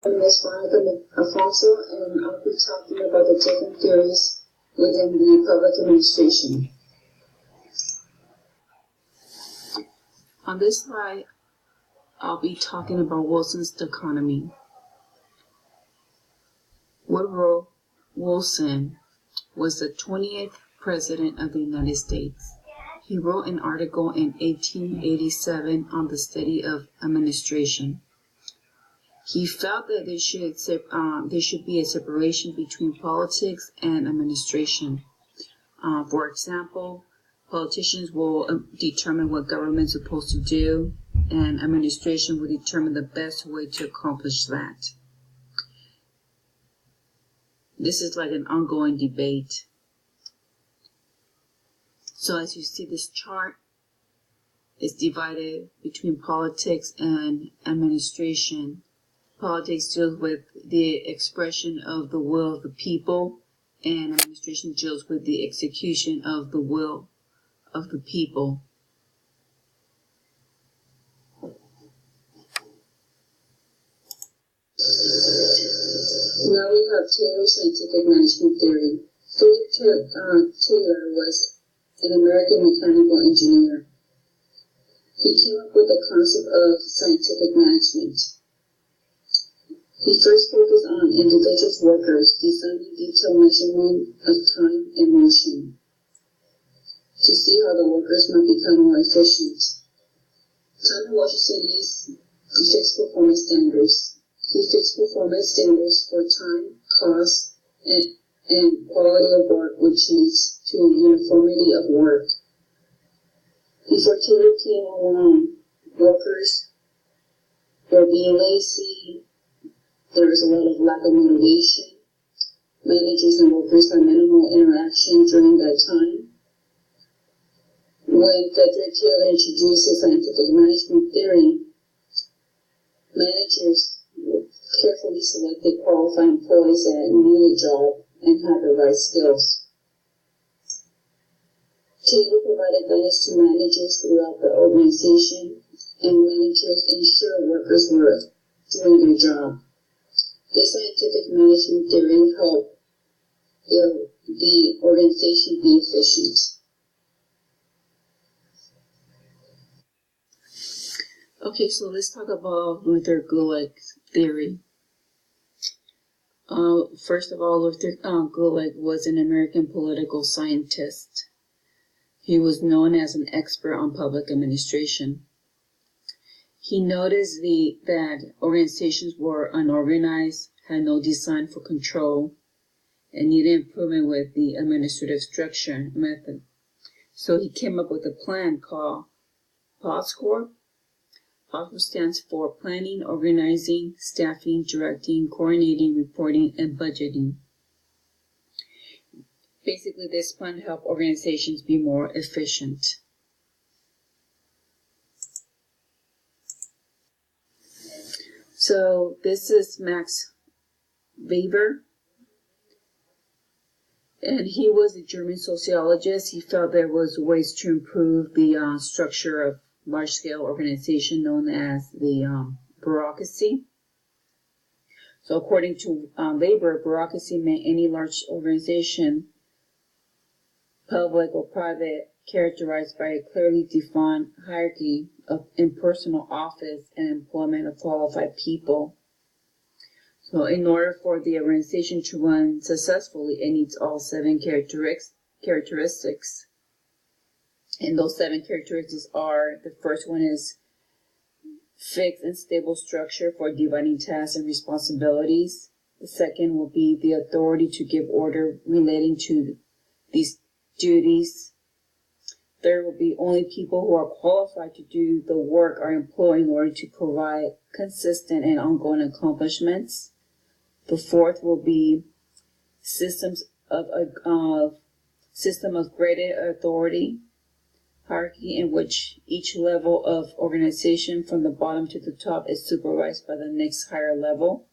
My name is Veronica Alfonso, and I'll be talking about the different theories within the public administration. On this slide, I'll be talking about Wilson's dichotomy. Woodrow Wilson was the 20th President of the United States. He wrote an article in 1887 on the study of administration. He felt that there should be a separation between politics and administration. For example, politicians will determine what government is supposed to do, and administration will determine the best way to accomplish that. This is like an ongoing debate. So as you see, this chart is divided between politics and administration. Politics deals with the expression of the will of the people, and administration deals with the execution of the will of the people. Now we have Taylor's scientific management theory. Philip Taylor was an American mechanical engineer. He came up with the concept of scientific management. He first focused on individual workers, designing detailed measurement of time and motion to see how the workers might become more efficient. Time and motion studies fixed performance standards. He fixed performance standards for time, cost, and quality of work, which leads to uniformity of work. Before Taylor came along, workers were being lazy. There was a lot of lack of motivation. Managers and workers had minimal interaction during that time. When Frederick Taylor introduced his scientific management theory, managers carefully selected qualified employees that knew the job and had the right skills. Taylor provided guidance to managers throughout the organization, and managers ensured workers were doing their job. This scientific management theory helped the organization be efficient. Okay, so let's talk about Luther Gulick's theory. First of all, Luther Gulick was an American political scientist. He was known as an expert on public administration. He noticed that organizations were unorganized, had no design for control, and needed improvement with the administrative structure method. So he came up with a plan called POSCOR. POSCOR stands for Planning, Organizing, Staffing, Directing, Coordinating, Reporting, and Budgeting. Basically, this plan helped organizations be more efficient. So this is Max Weber, and he was a German sociologist. He felt there was ways to improve the structure of large-scale organization known as the bureaucracy. So according to Weber, bureaucracy meant any large organization, public or private, characterized by a clearly defined hierarchy of impersonal office and employment of qualified people. So in order for the organization to run successfully, it needs all 7 characteristics. And those 7 characteristics are, the first one is fixed and stable structure for dividing tasks and responsibilities. The second will be the authority to give order relating to these duties. Third will be only people who are qualified to do the work are employed in order to provide consistent and ongoing accomplishments. The fourth will be system of graded authority, hierarchy in which each level of organization from the bottom to the top is supervised by the next higher level.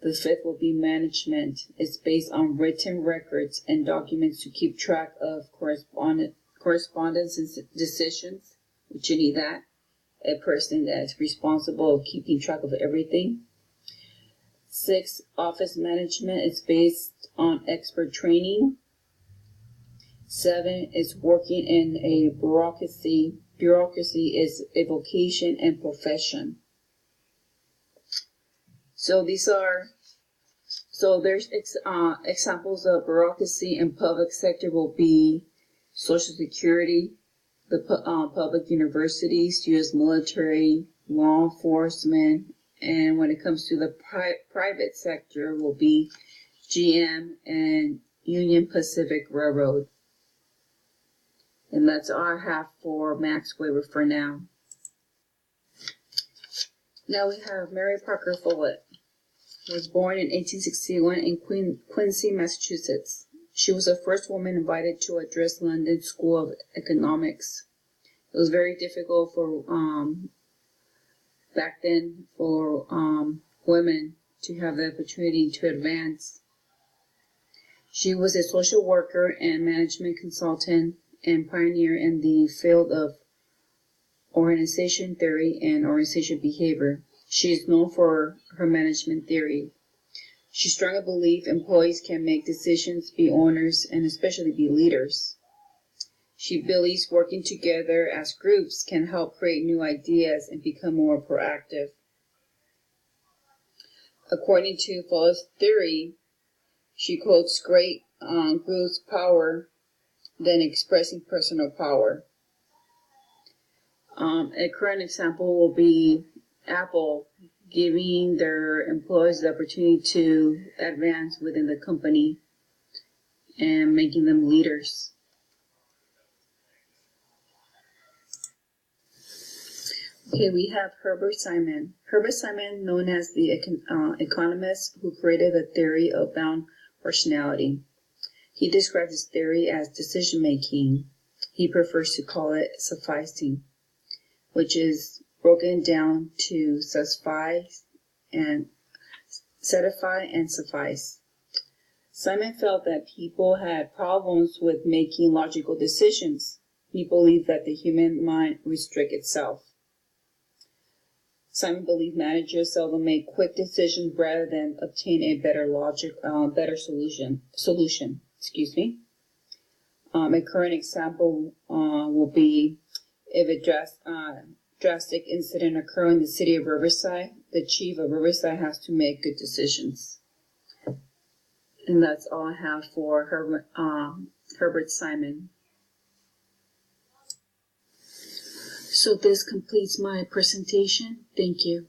The fifth will be management. It's based on written records and documents to keep track of correspondence and decisions, which you need that. A person that's responsible of keeping track of everything. 6, office management is based on expert training. 7 is working in a bureaucracy. Bureaucracy is a vocation and profession. So there's examples of bureaucracy in public sector will be Social Security, the public universities, U.S. military, law enforcement, and when it comes to the private sector will be GM and Union Pacific Railroad. And that's all I have for Max Weber for now. Now we have Mary Parker Follett. Was born in 1861 in Quincy, Massachusetts. She was the first woman invited to address London School of Economics. It was very difficult for back then for women to have the opportunity to advance. She was a social worker and management consultant and pioneer in the field of organization theory and organization behavior. She is known for her management theory. She strongly believes employees can make decisions, be owners, and especially be leaders. She believes working together as groups can help create new ideas and become more proactive. According to Follett's theory, she quotes great groups power than expressing personal power. A current example will be Apple giving their employees the opportunity to advance within the company and making them leaders. Okay, we have Herbert Simon. Herbert Simon, known as the economist who created the theory of bound personality. He describes his theory as decision-making. He prefers to call it sufficing, which is broken down to satisfy and suffice. Simon felt that people had problems with making logical decisions. He believed that the human mind restricts itself. Simon believed managers seldom make quick decisions rather than obtain a better solution. A current example will be if a drastic incident occurs in the city of Riverside, the chief of Riverside has to make good decisions. And that's all I have for Herbert Simon. So this completes my presentation. Thank you.